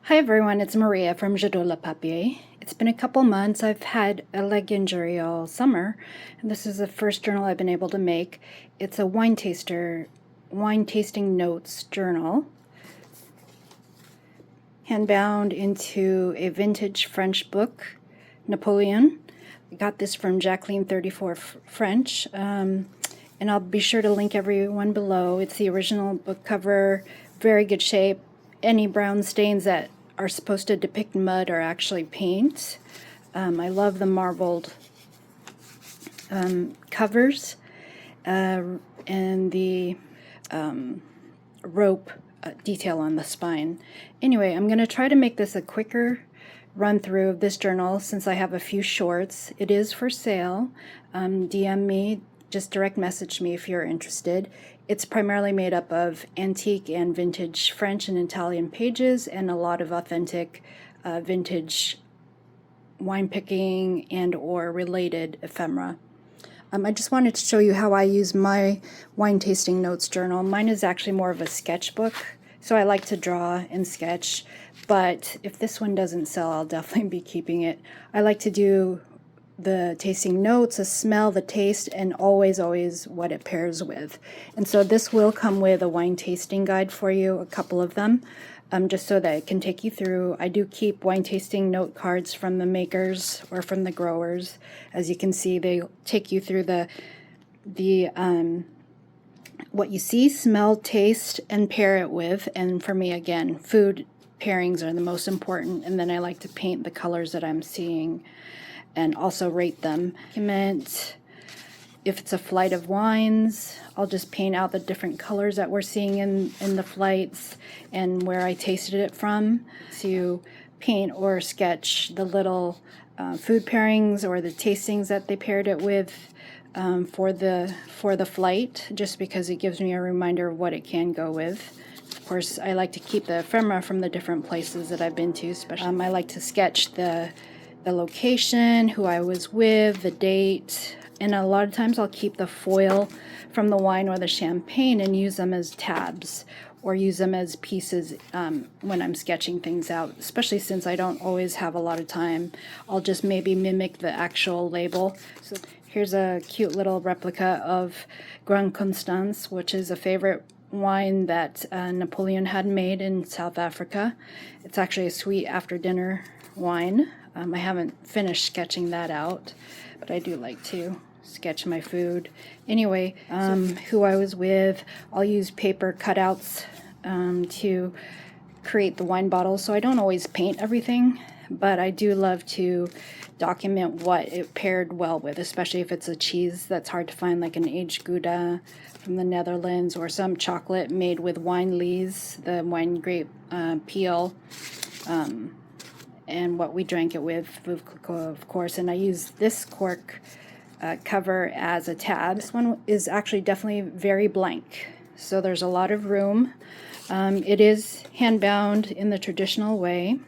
Hi everyone, it's Maria from Jadot Le Papier. It's been a couple months. I've had a leg injury all summer, and this is the first journal I've been able to make. It's a wine tasting notes journal, hand-bound into a vintage French book, Napoleon. I got this from Jacqueline 34 French, and I'll be sure to link everyone below. It's the original book cover, very good shape. Any brown stains that are supposed to depict mud are actually paint. I love the marbled covers and the rope detail on the spine. Anyway, I'm going to try to make this a quicker run through of this journal since I have a few shorts. It is for sale. DM me, just direct message me if you're interested. It's primarily made up of antique and vintage French and Italian pages and a lot of authentic vintage wine picking and or related ephemera. I just wanted to show you how I use my wine tasting notes journal. Mine is actually more of a sketchbook, so I like to draw and sketch, but if this one doesn't sell, I'll definitely be keeping it. I like to do the tasting notes, the smell, the taste, and always what it pairs with. And so this will come with a wine tasting guide for you, a couple of them, just so that it can take you through. I do keep wine tasting note cards from the makers or from the growers. As you can see, they take you through what you see, smell, taste, and pair it with. And for me, again, food pairings are the most important, and then I like to paint the colors that I'm seeing and also rate them. If it's a flight of wines, I'll just paint out the different colors that we're seeing in the flights and where I tasted it from. To paint or sketch the little food pairings or the tastings that they paired it with for the flight, just because it gives me a reminder of what it can go with. Of course, I like to keep the ephemera from the different places that I've been to, especially I like to sketch the location, who I was with, the date, and a lot of times I'll keep the foil from the wine or the champagne and use them as tabs or use them as pieces when I'm sketching things out, especially since I don't always have a lot of time. I'll just maybe mimic the actual label. So here's a cute little replica of Grand Constance, which is a favorite wine that Napoleon had made in South Africa. It's actually a sweet after dinner wine. I haven't finished sketching that out, but I do like to sketch my food. Anyway, who I was with, I'll use paper cutouts to create the wine bottles, so I don't always paint everything, but I do love to document what it paired well with, especially if it's a cheese that's hard to find, like an aged Gouda from the Netherlands, or some chocolate made with wine lees, the wine grape peel, and what we drank it with, Veuve Clicquot, of course. And I use this cork cover as a tab. This one is actually definitely very blank, so there's a lot of room. It is hand-bound in the traditional way.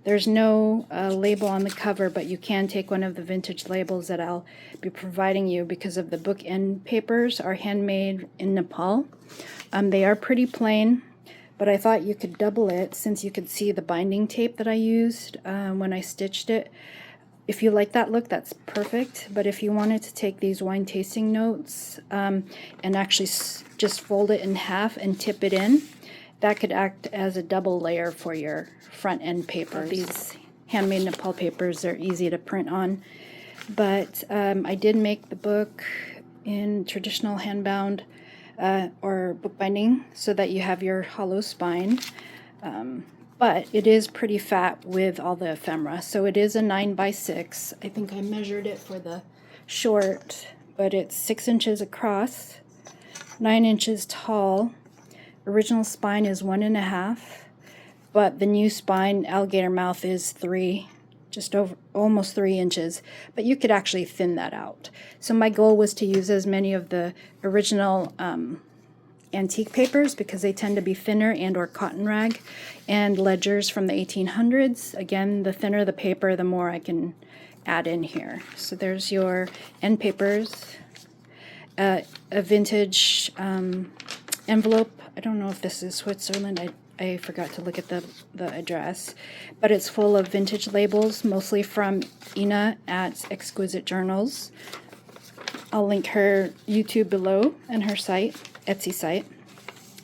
There's no label on the cover, but you can take one of the vintage labels that I'll be providing you, because of the book end papers are handmade in Nepal. They are pretty plain, but I thought you could double it since you could see the binding tape that I used when I stitched it. If you like that look, that's perfect, but if you wanted to take these wine tasting notes and actually just fold it in half and tip it in, that could act as a double layer for your front end papers. These handmade Nepal papers are easy to print on, but I did make the book in traditional handbound or bookbinding so that you have your hollow spine, but it is pretty fat with all the ephemera. So it is a 9x6. I think I measured it for the short, but it's 6 inches across, 9 inches tall. Original spine is 1.5, but the new spine, alligator mouth, is 3, just over, almost 3 inches, but you could actually thin that out. So my goal was to use as many of the original antique papers, because they tend to be thinner, and or cotton rag and ledgers from the 1800s. Again, the thinner the paper, the more I can add in here. So there's your end papers, a vintage envelope. I don't know if this is Switzerland. I forgot to look at the address, but it's full of vintage labels, mostly from Ina at Exquisite Journals. I'll link her YouTube below and her site, Etsy site.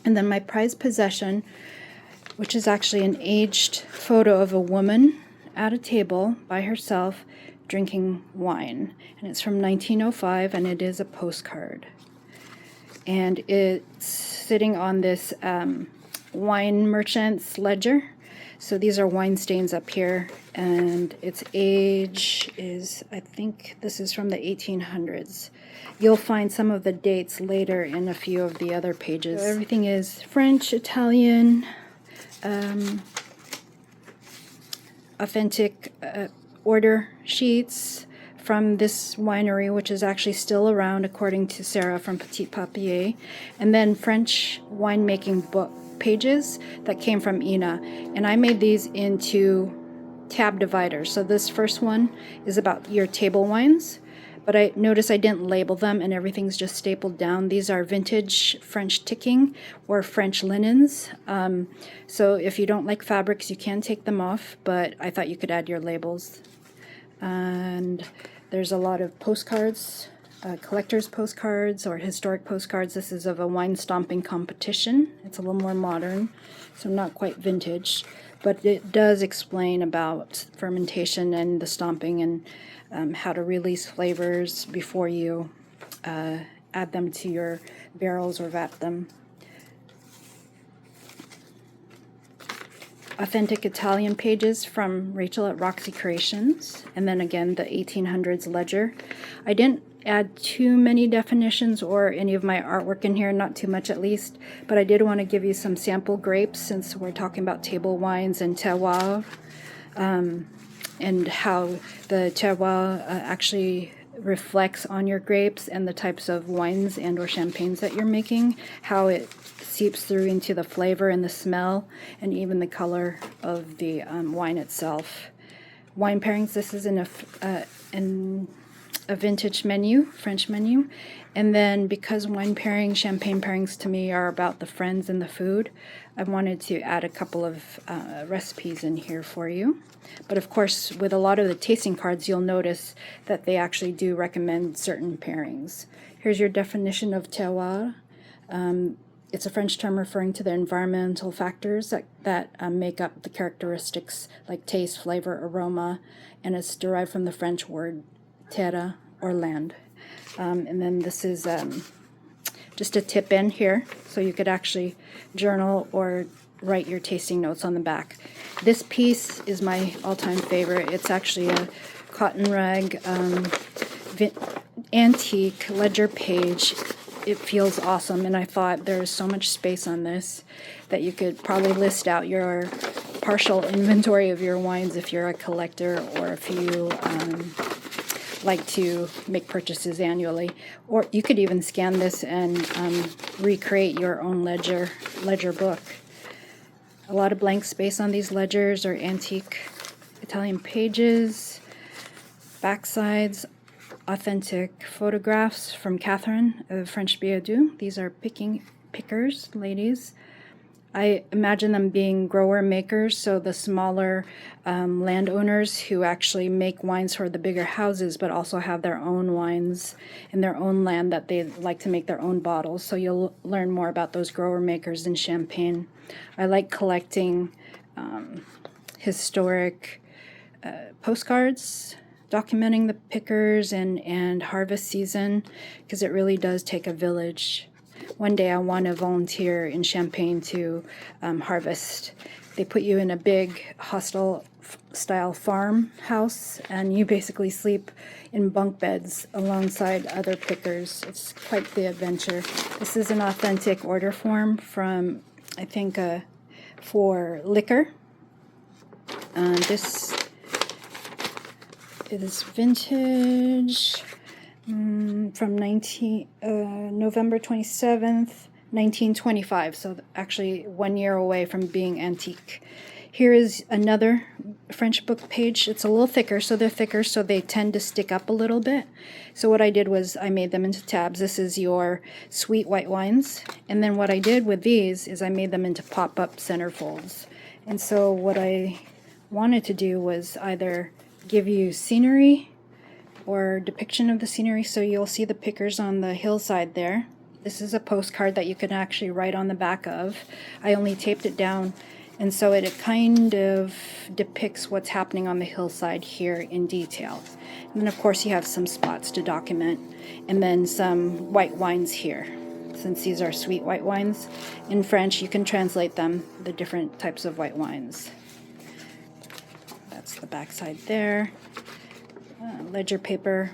And then my prized possession, which is actually an aged photo of a woman at a table by herself drinking wine. And it's from 1905, and it is a postcard. And it's sitting on this wine merchant's ledger. So these are wine stains up here, and its age is, I think this is from the 1800s. You'll find some of the dates later in a few of the other pages. So everything is French, Italian, authentic order sheets from this winery, which is actually still around according to Sarah from Petit Papier, and then French winemaking book pages that came from Ina. And I made these into tab dividers. So this first one is about your table wines, but I notice I didn't label them and everything's just stapled down. These are vintage French ticking or French linens. So if you don't like fabrics, you can take them off, but I thought you could add your labels. And there's a lot of postcards, collector's postcards or historic postcards. This is of a wine stomping competition. It's a little more modern, so not quite vintage, but it does explain about fermentation and the stomping and how to release flavors before you add them to your barrels or vat them. Authentic Italian pages from Rachel at Roxy Creations, and then again the 1800s ledger. I didn't add too many definitions or any of my artwork in here, not too much at least, but I did want to give you some sample grapes since we're talking about table wines and terroir, and how the terroir actually reflects on your grapes and the types of wines and or champagnes that you're making, how it seeps through into the flavor and the smell and even the color of the wine itself. Wine pairings, this is in a vintage menu, French menu. And then because wine pairings, champagne pairings to me are about the friends and the food, I wanted to add a couple of recipes in here for you. But of course, with a lot of the tasting cards, you'll notice that they actually do recommend certain pairings. Here's your definition of terroir. It's a French term referring to the environmental factors that make up the characteristics like taste, flavor, aroma, and it's derived from the French word terre, or land. And then this is just a tip in here, so you could actually journal or write your tasting notes on the back. This piece is my all-time favorite. It's actually a cotton rag antique ledger page. It feels awesome, and I thought there's so much space on this that you could probably list out your partial inventory of your wines if you're a collector or if you like to make purchases annually. Or you could even scan this and recreate your own ledger book. A lot of blank space on these ledgers or antique Italian pages. Backsides, authentic photographs from Catherine of French Biodou. These are pickers, ladies. I imagine them being grower makers, so the smaller landowners who actually make wines for the bigger houses, but also have their own wines in their own land that they like to make their own bottles. So you'll learn more about those grower makers in Champagne. I like collecting historic postcards documenting the pickers and harvest season, because it really does take a village. One day I want to volunteer in Champagne to harvest. They put you in a big hostel-style farmhouse, and you basically sleep in bunk beds alongside other pickers. It's quite the adventure. This is an authentic order form from, I think, for liquor. This is vintage. From November 27th, 1925, so actually 1 year away from being antique. Here is another French book page. It's a little thicker, so they're thicker, so they tend to stick up a little bit. So what I did was I made them into tabs. This is your sweet white wines. And then what I did with these is I made them into pop-up centerfolds. And so what I wanted to do was either give you scenery or depiction of the scenery. So you'll see the pickers on the hillside there. This is a postcard that you can actually write on the back of. I only taped it down. And so it kind of depicts what's happening on the hillside here in detail. And then of course you have some spots to document, and then some white wines here. Since these are sweet white wines, in French you can translate them, the different types of white wines. That's the back side there. Ledger paper.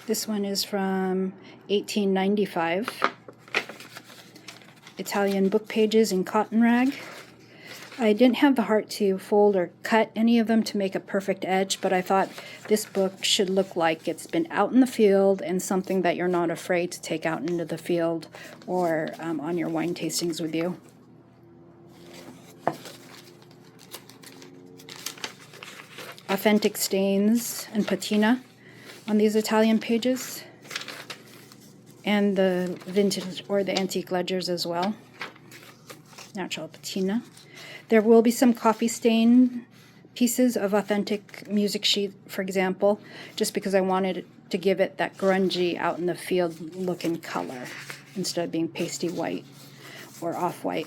This one is from 1895. Italian book pages in cotton rag. I didn't have the heart to fold or cut any of them to make a perfect edge, but I thought this book should look like it's been out in the field and something that you're not afraid to take out into the field or on your wine tastings with you. Authentic stains and patina on these Italian pages, and the vintage or the antique ledgers as well. Natural patina. There will be some coffee stain pieces of authentic music sheet, for example, just because I wanted to give it that grungy out in the field look and color instead of being pasty white or off-white.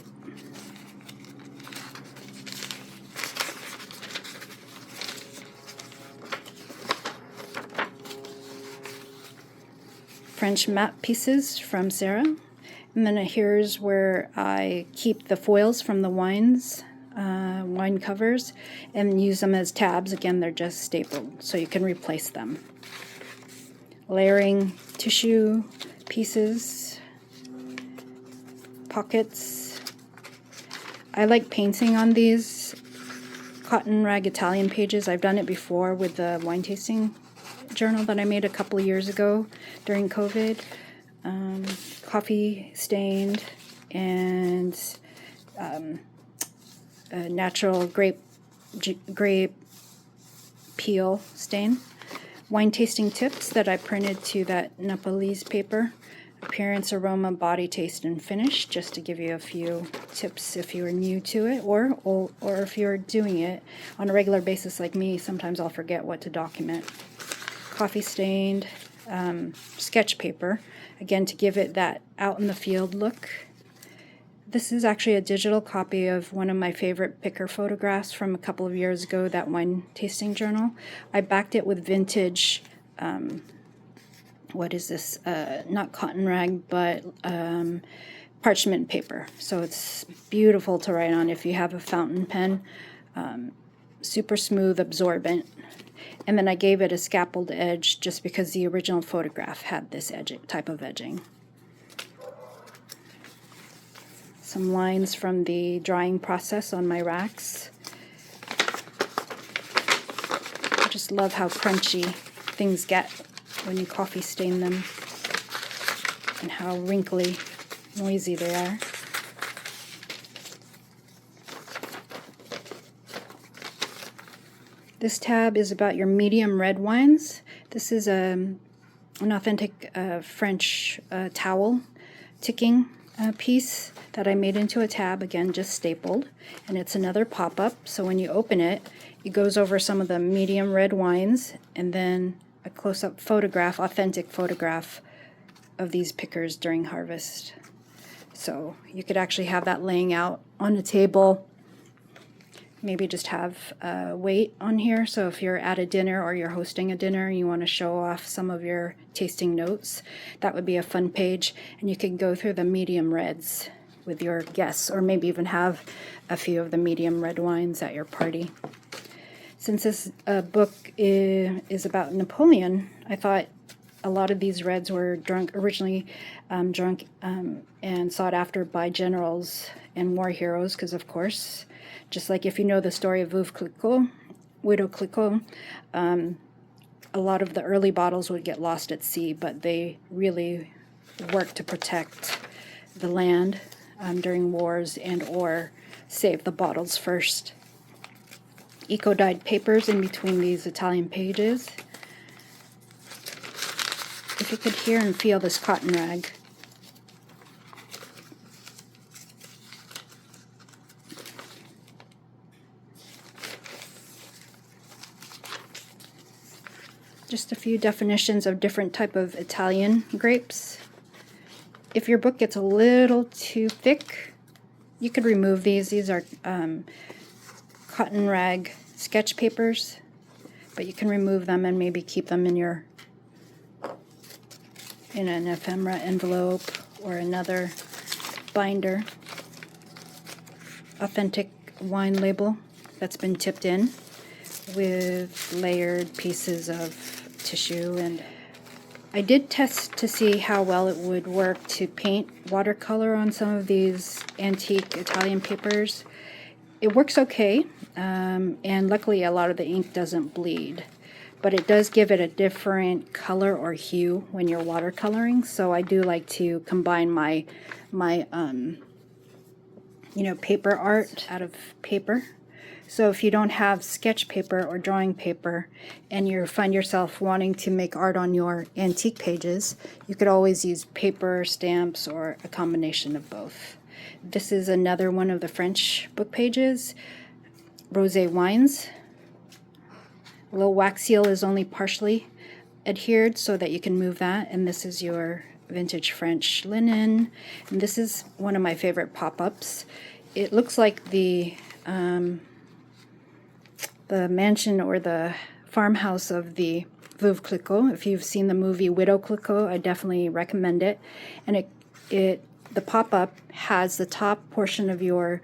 French map pieces from Sarah. And then here's where I keep the foils from the wines, wine covers, and use them as tabs. Again, they're just stapled, so you can replace them. Layering tissue pieces, pockets. I like painting on these cotton rag Italian pages. I've done it before with the wine tasting journal that I made a couple of years ago during COVID. Coffee stained and a natural grape peel stain. Wine tasting tips that I printed to that Nepalese paper. Appearance, aroma, body, taste, and finish, just to give you a few tips if you're new to it, or if you're doing it on a regular basis like me. Sometimes I'll forget what to document. Coffee stained sketch paper, again to give it that out in the field look. This is actually a digital copy of one of my favorite picker photographs from a couple of years ago, that wine tasting journal. I backed it with vintage, what is this, not cotton rag, but parchment paper. So it's beautiful to write on if you have a fountain pen. Super smooth, absorbent. And then I gave it a scalpeled edge just because the original photograph had this type of edging. Some lines from the drying process on my racks. I just love how crunchy things get when you coffee stain them, and how wrinkly, noisy they are. This tab is about your medium red wines. This is an authentic French towel ticking piece that I made into a tab, again just stapled, and it's another pop-up, so when you open it, it goes over some of the medium red wines, and then a close-up photograph, authentic photograph of these pickers during harvest. So you could actually have that laying out on a table. Maybe just have weight on here, so if you're at a dinner or you're hosting a dinner and you want to show off some of your tasting notes, that would be a fun page, and you can go through the medium reds with your guests, or maybe even have a few of the medium red wines at your party. Since this book is about Napoleon, I thought a lot of these reds were originally drunk and sought after by generals and war heroes, because of course, just like if you know the story of Widow Clicquot, a lot of the early bottles would get lost at sea, but they really worked to protect the land during wars and or save the bottles first. Eco-dyed papers in between these Italian pages. If you could hear and feel this cotton rag. Just a few definitions of different type of Italian grapes. If your book gets a little too thick, you could remove these. These are cotton rag sketch papers, but you can remove them and maybe keep them in an ephemera envelope or another binder. Authentic wine label that's been tipped in with layered pieces of tissue. And I did test to see how well it would work to paint watercolor on some of these antique Italian papers. It works okay, and luckily a lot of the ink doesn't bleed, but it does give it a different color or hue when you're watercoloring. So I do like to combine my paper art out of paper. So if you don't have sketch paper or drawing paper and you find yourself wanting to make art on your antique pages, you could always use paper, stamps, or a combination of both. This is another one of the French book pages, rosé wines. A little wax seal is only partially adhered so that you can move that, and this is your vintage French linen. And this is one of my favorite pop-ups. It looks like the mansion or the farmhouse of the Veuve Clicquot. If you've seen the movie Widow Clicquot, I definitely recommend it. And the pop-up has the top portion of your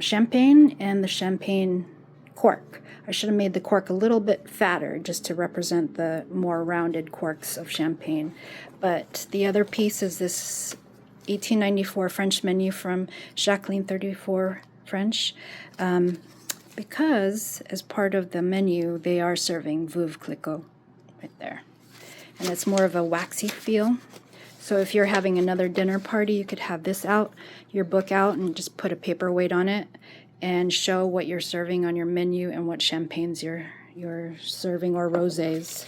champagne and the champagne cork. I should have made the cork a little bit fatter just to represent the more rounded corks of champagne. But the other piece is this 1894 French menu from Jacqueline 34 French. Because as part of the menu, they are serving Veuve Clicquot right there. And it's more of a waxy feel. So if you're having another dinner party, you could have this out, your book out, and just put a paperweight on it and show what you're serving on your menu and what champagnes you're serving, or rosés.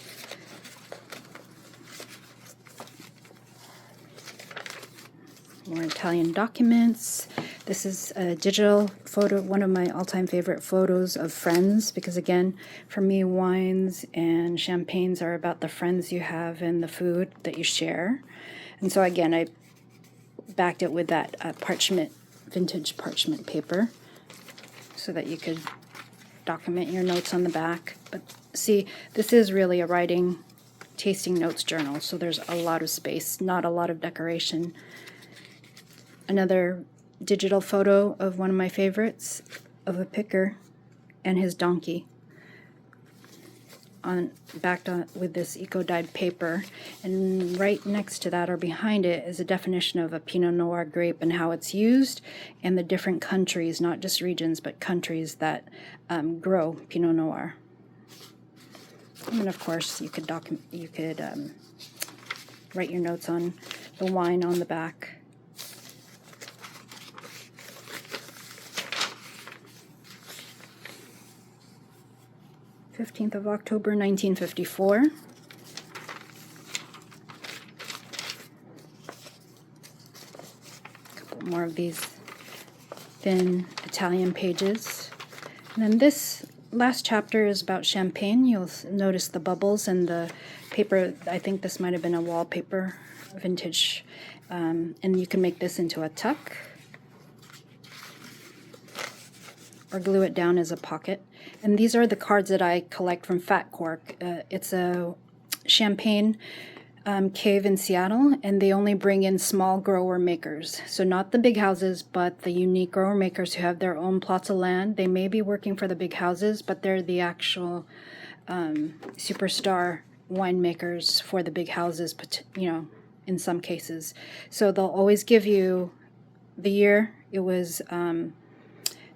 More Italian documents. This is a digital photo, one of my all-time favorite photos of friends, because again, for me, wines and champagnes are about the friends you have and the food that you share. And so again, I backed it with that vintage parchment paper so that you could document your notes on the back. But see, this is really a writing, tasting notes journal, so there's a lot of space, not a lot of decoration. Another digital photo of one of my favorites, of a picker and his donkey, backed on with this eco-dyed paper. And right next to that, or behind it, is a definition of a Pinot Noir grape and how it's used, and the different countries, not just regions, but countries that grow Pinot Noir. And of course, you could write your notes on the wine on the back. 15th of October, 1954. A couple more of these thin Italian pages. And then this last chapter is about champagne. You'll notice the bubbles and the paper. I think this might have been a wallpaper, vintage. And you can make this into a tuck or glue it down as a pocket. And these are the cards that I collect from Fat Cork. It's a champagne cave in Seattle, and they only bring in small grower makers. So not the big houses, but the unique grower makers who have their own plots of land. They may be working for the big houses, but they're the actual superstar winemakers for the big houses, in some cases. So they'll always give you the year it was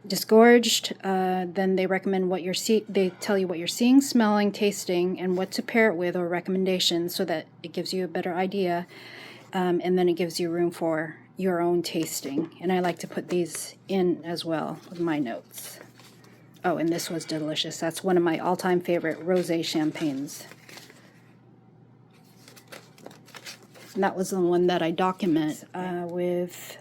disgorged, then they recommend what they tell you what you're seeing, smelling, tasting, and what to pair it with, or recommendations, so that it gives you a better idea, and then it gives you room for your own tasting. And I like to put these in as well with my notes. Oh, and this was delicious. That's one of my all-time favorite rosé champagnes. And that was the one that I document with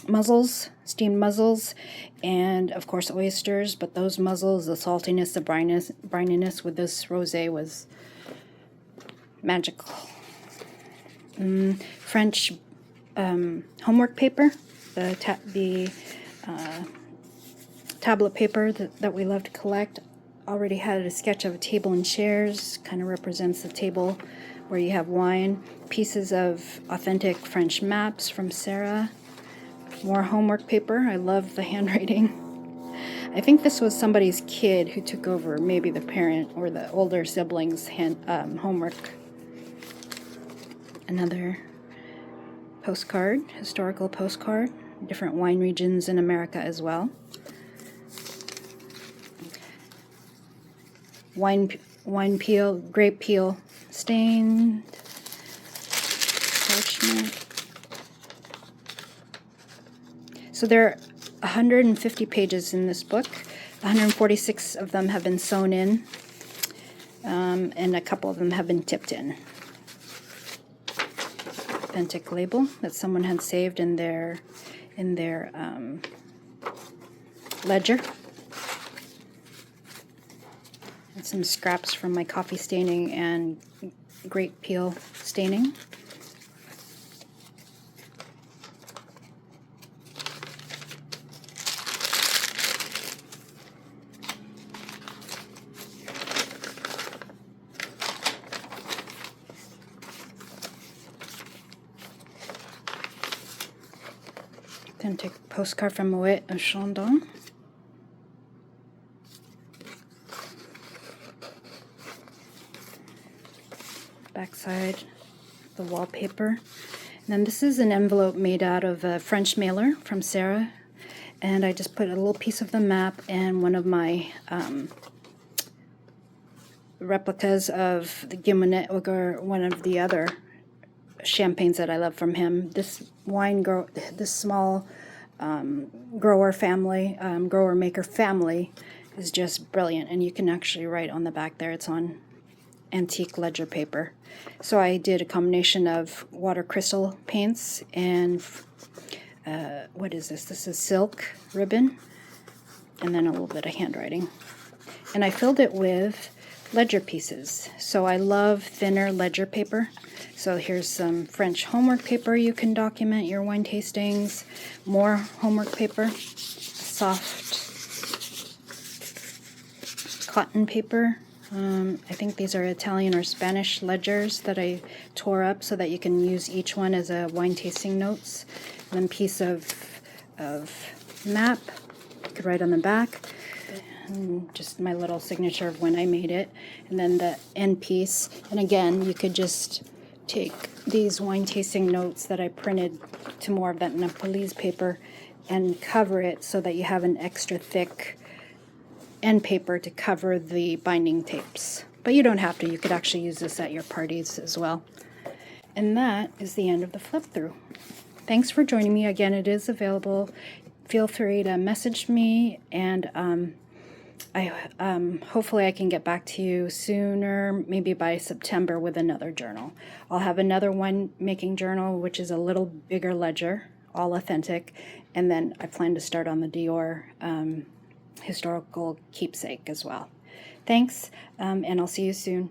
mussels, steamed mussels, and of course oysters. But those mussels, the saltiness, the brininess with this rosé was magical. French homework paper, the tablet paper that we love to collect. Already had a sketch of a table and chairs, kind of represents the table where you have wine. Pieces of authentic French maps from Sarah. More homework paper. I love the handwriting. I think this was somebody's kid who took over, maybe the parent or the older siblings' homework. Another postcard, historical postcard, different wine regions in America as well. Wine peel, grape peel, stained parchment. So there are 150 pages in this book. 146 of them have been sewn in, and a couple of them have been tipped in. Authentic label that someone had saved in their ledger. And some scraps from my coffee staining and grape peel staining. Authentic postcard from Moet and Chandon. Backside, the wallpaper. And then this is an envelope made out of a French mailer from Sarah. And I just put a little piece of the map and one of my replicas of the Guimonet, or one of the other champagnes that I love from him. This this small grower maker family is just brilliant, and you can actually write on the back there. It's on antique ledger paper. So I did a combination of water crystal paints and what is this? This is silk ribbon, and then a little bit of handwriting. And I filled it with ledger pieces. So I love thinner ledger paper. So here's some French homework paper. You can document your wine tastings. More homework paper. Soft cotton paper. I think these are Italian or Spanish ledgers that I tore up so that you can use each one as a wine tasting notes. And then piece of map. You could write on the back. And just my little signature of when I made it. And then the end piece. And again, you could just take these wine tasting notes that I printed to more of that Nepalese paper and cover it so that you have an extra thick end paper to cover the binding tapes. But you don't have to. You could actually use this at your parties as well. And that is the end of the flip through. Thanks for joining me. Again, it is available. Feel free to message me, and hopefully I can get back to you sooner, maybe by September, with another journal. I'll have another wine making journal, which is a little bigger ledger, all authentic, and then I plan to start on the Dior historical keepsake as well. Thanks, and I'll see you soon.